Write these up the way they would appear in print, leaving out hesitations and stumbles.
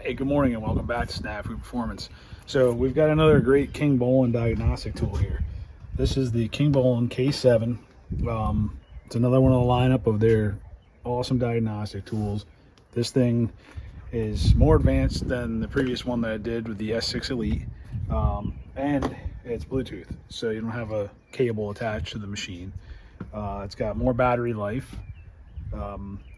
Hey, good morning and welcome back to Snafu Performance. So we've got another great Kingbolen diagnostic tool here. This is the Kingbolen K7. It's another one of the lineup of their awesome diagnostic tools. This thing is more advanced than the previous one that I did with the S6 Elite, and it's Bluetooth, so you don't have a cable attached to the machine. It's got more battery life.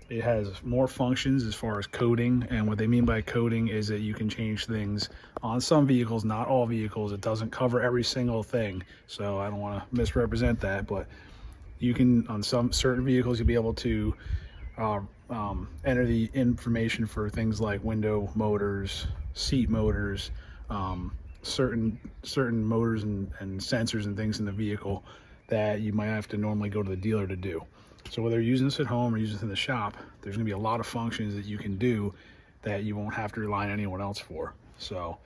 It has more functions as far as coding, and what they mean by coding is that you can change things on some vehicles, not all vehicles. It doesn't cover every single thing, so I don't want to misrepresent that, but you can, on some certain vehicles, you'll be able to enter the information for things like window motors, seat motors, certain motors and sensors and things in the vehicle that you might have to normally go to the dealer to do. So whether you're using this at home or using this in the shop, there's going to be a lot of functions that you can do that you won't have to rely on anyone else for. So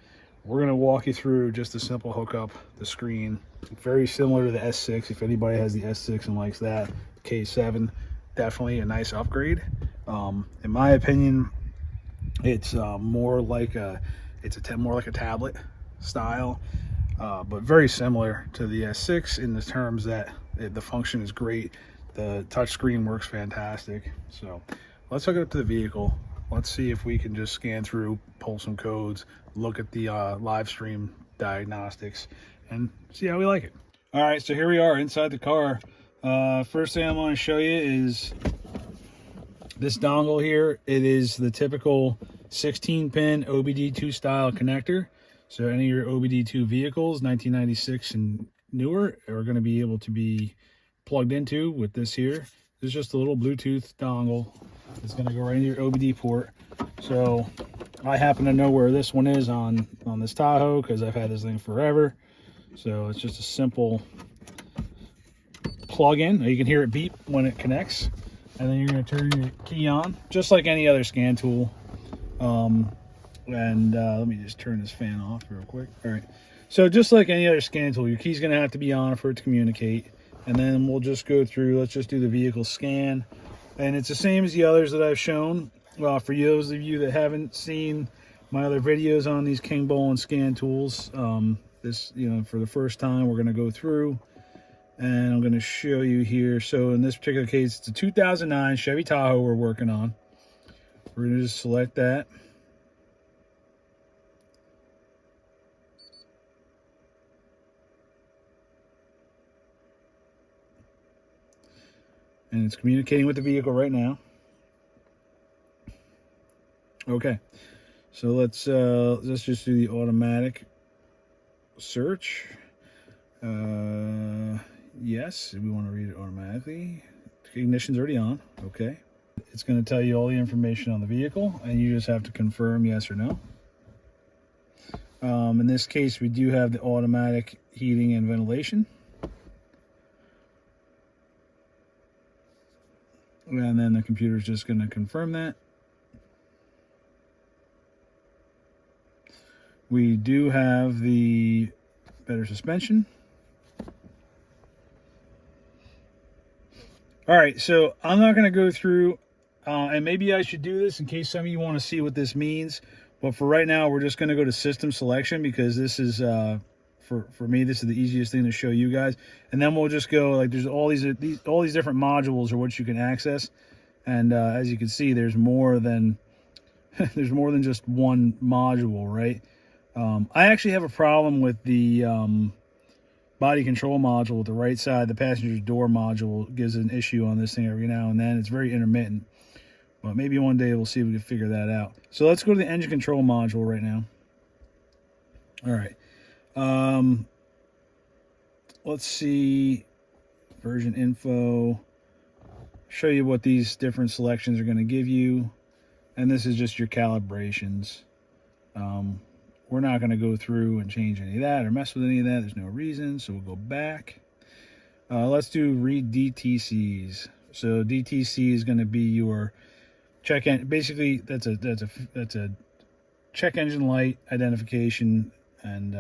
we're going to walk you through just a simple hookup, the screen. Very similar to the S6. If anybody has the S6 and likes that, K7, definitely a nice upgrade. In my opinion, it's more like a tablet style, but very similar to the S6 in the terms that the function is great. The touch screen works fantastic. So let's hook it up to the vehicle. Let's see if we can just scan through, pull some codes, look at the live stream diagnostics, and see how we like it. All right, so here we are inside the car. First thing I'm going to show you is this dongle here. It is the typical 16-pin OBD2 style connector. So any of your OBD2 vehicles, 1996 and newer, are going to be able to be plugged into with this here. This is just a little Bluetooth dongle. It's going to go right into your OBD port. So I happen to know where this one is on this Tahoe because I've had this thing forever. So it's just a simple plug in. You can hear it beep when it connects, and then you're going to turn your key on just like any other scan tool. Let me just turn this fan off real quick. All right, so just like any other scan tool, your key's going to have to be on for it to communicate. And then we'll just go through, let's just do the vehicle scan. And it's the same as the others that I've shown. Well, for those of you that haven't seen my other videos on these Kingbolen scan tools, for the first time, we're going to go through and I'm going to show you here. So in this particular case, it's a 2009 Chevy Tahoe we're working on. We're going to just select that. And it's communicating with the vehicle right now. Okay, so let's just do the automatic search. Yes, we want to read it automatically. The ignition's already on. Okay, it's going to tell you all the information on the vehicle, and you just have to confirm yes or no. In this case, we do have the automatic heating and ventilation. And then the computer is just going to confirm that. We do have the better suspension. All right, so I'm not going to go through, and maybe I should do this in case some of you want to see what this means. But for right now, we're just going to go to system selection because this is, for me, this is the easiest thing to show you guys. And then we'll just go, like, there's all these different modules are what you can access. And as you can see, there's more than just one module, right? I actually have a problem with the body control module with the right side. The passenger door module gives an issue on this thing every now and then. It's very intermittent. But maybe one day we'll see if we can figure that out. So let's go to the engine control module right now. All right. Let's see. Version info. Show you what these different selections are going to give you. And this is just your calibrations. We're not going to go through and change any of that or mess with any of that. There's no reason. So we'll go back. Let's do read DTCs. So DTC is going to be your check engine. Basically, that's a check engine light identification, and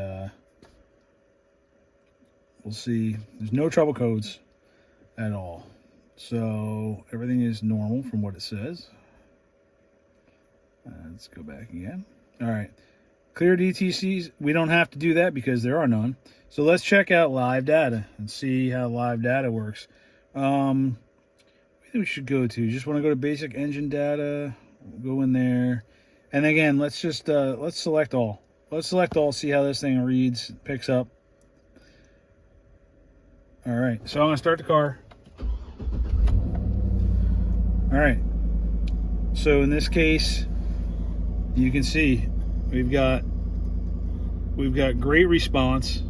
we'll see. There's no trouble codes at all. So everything is normal from what it says. Let's go back again. All right. Clear DTCs, we don't have to do that because there are none. So let's check out live data and see how live data works. I think we should go to, just want to go to basic engine data, we'll go in there. And again, let's just, let's select all. Let's select all, see how this thing reads, picks up. All right, so I'm gonna start the car. All right, so in this case, you can see we've got great response.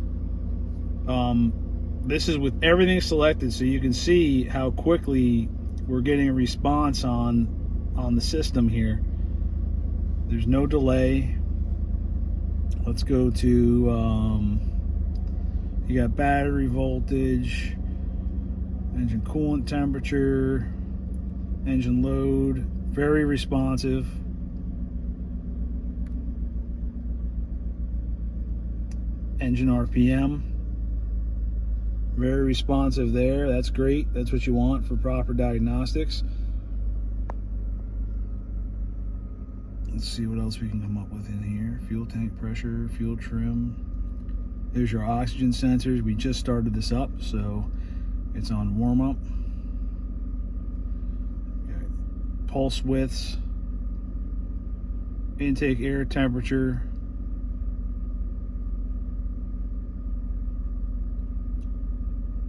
This is with everything selected, so you can see how quickly we're getting a response on the system here. There's no delay. Let's go to you got battery voltage, engine coolant temperature, engine load, very responsive. Engine RPM, very responsive there. That's great. That's what you want for proper diagnostics. Let's see what else we can come up with in here. Fuel tank pressure, fuel trim. There's your oxygen sensors. We just started this up, so it's on warm up. Okay. Pulse widths, intake air temperature.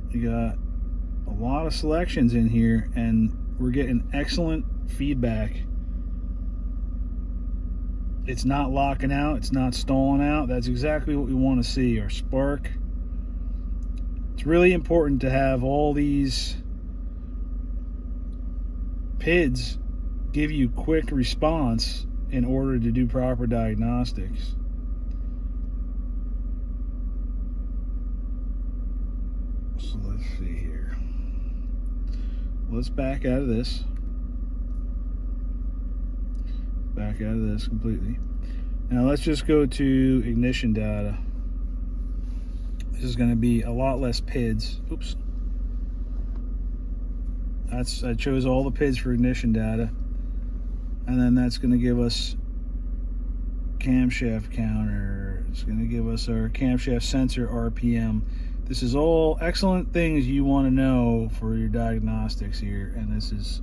You got a lot of selections in here, and we're getting excellent feedback. It's not locking out, it's not stalling out. That's exactly what we want to see. Our spark. It's really important to have all these PIDs give you quick response in order to do proper diagnostics. So let's see here. Let's back out of this. Back out of this completely. Now let's just go to ignition data. This is going to be a lot less PIDs. Oops. I chose all the PIDs for ignition data. And then that's going to give us camshaft counter. It's going to give us our camshaft sensor RPM. This is all excellent things you want to know for your diagnostics here. And this is,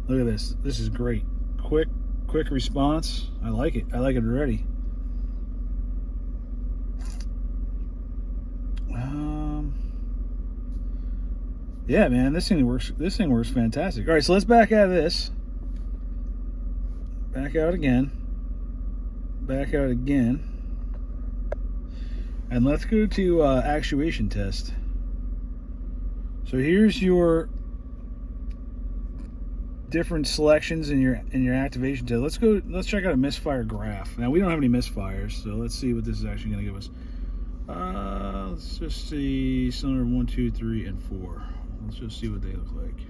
look at this. This is great. Quick response. I like it. I like it already. Yeah, man, this thing works fantastic. All right, so let's back out of this. Back out again. Back out again. And let's go to actuation test. So here's your different selections in your activation test. Let's check out a misfire graph. Now we don't have any misfires, so let's see what this is actually going to give us. Let's just see cylinder 1, 2, 3, and 4. Let's just see what they look like.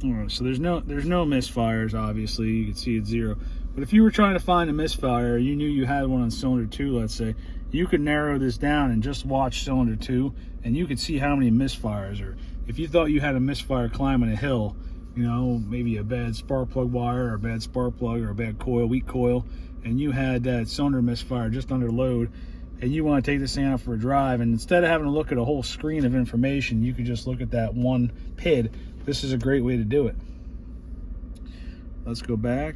All right, so there's no misfires. Obviously, you can see it's 0. But if you were trying to find a misfire, you knew you had one on cylinder 2, let's say, you could narrow this down and just watch cylinder 2, and you could see how many misfires. Or if you thought you had a misfire climbing a hill, you know, maybe a bad spark plug wire, or a bad spark plug, or a bad coil, weak coil, and you had that cylinder misfire just under load, and you want to take this thing out for a drive, and instead of having to look at a whole screen of information, you could just look at that one PID. This is a great way to do it. Let's go back.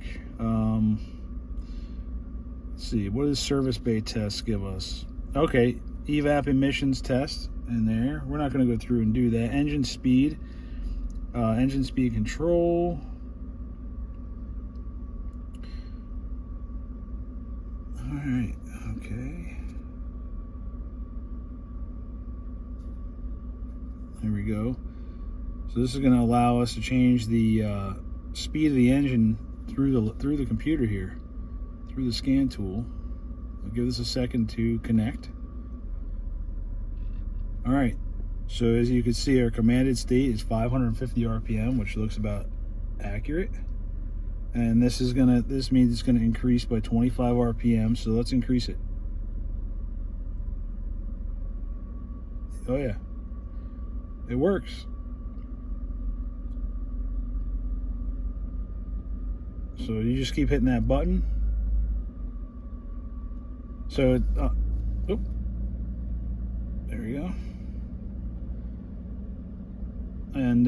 Let's see, what does service bay tests give us? Okay, evap emissions test in there. We're not going to go through and do that. Engine speed control. All right, okay. There we go. So this is going to allow us to change the speed of the engine through the computer here, through the scan tool. I'll give this a second to connect. All right. So as you can see, our commanded state is 550 RPM, which looks about accurate. And this means it's gonna increase by 25 RPM. So let's increase it. Oh yeah, it works. So you just keep hitting that button. So it, oop, there you go. And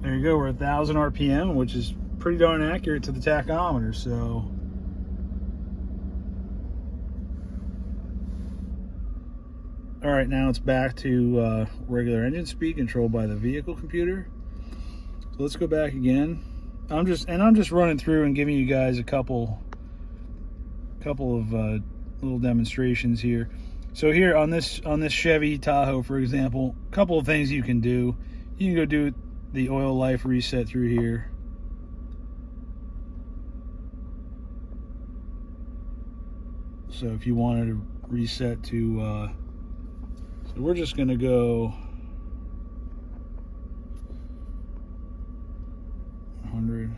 there you go. We're 1,000 RPM, which is pretty darn accurate to the tachometer. So all right, now it's back to regular engine speed controlled by the vehicle computer. So let's go back again. I'm just running through and giving you guys a couple of little demonstrations here. So here on this Chevy Tahoe, for example, a couple of things you can do. You can go do the oil life reset through here. So if you wanted to reset to so we're just gonna go 100.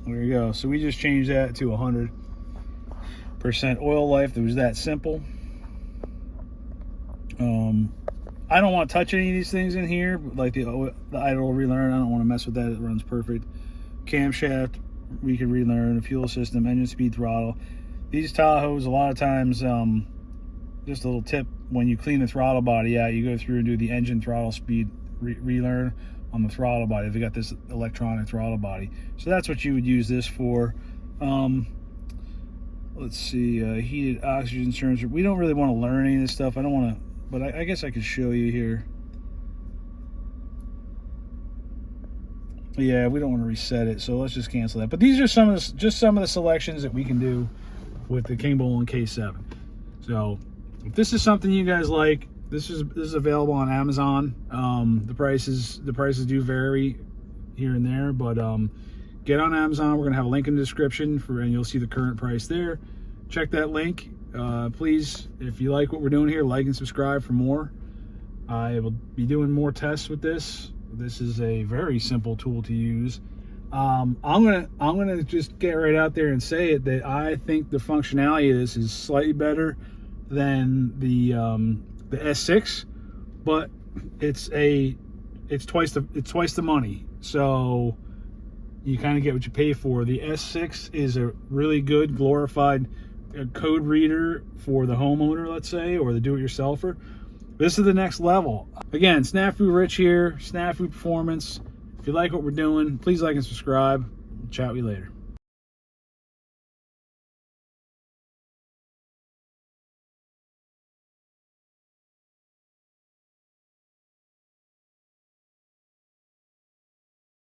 There you go. So we just changed that to 100% oil life. It was that simple. I don't want to touch any of these things in here, like the idle relearn. I don't want to mess with that. It runs perfect. Camshaft, we can relearn. The fuel system, engine speed, throttle. These Tahoes, a lot of times, just a little tip, when you clean the throttle body out, you go through and do the engine throttle speed relearn on the throttle body. They got this electronic throttle body. So that's what you would use this for. Let's see, heated oxygen sensor. We don't really want to learn any of this stuff. I don't want to, but I guess I could show you here. Yeah, we don't want to reset it, so let's just cancel that. But these are some of the selections that we can do with the Kingbolen K7. So if this is something you guys like, this is available on Amazon. The prices do vary here and there, but get on Amazon. We're gonna have a link in the description and you'll see the current price there. Check that link. Please, if you like what we're doing here, like and subscribe for more. I will be doing more tests with this. This is a very simple tool to use. I'm gonna just get right out there and say it, that I think the functionality of this is slightly better than the S6, but it's twice the money. So you kind of get what you pay for. The S6 is a really good glorified code reader for the homeowner, let's say, or the do-it-yourselfer. This is the next level. Again, Snafu Rich here, Snafu Performance. If you like what we're doing, please like and subscribe. We'll chat with you later.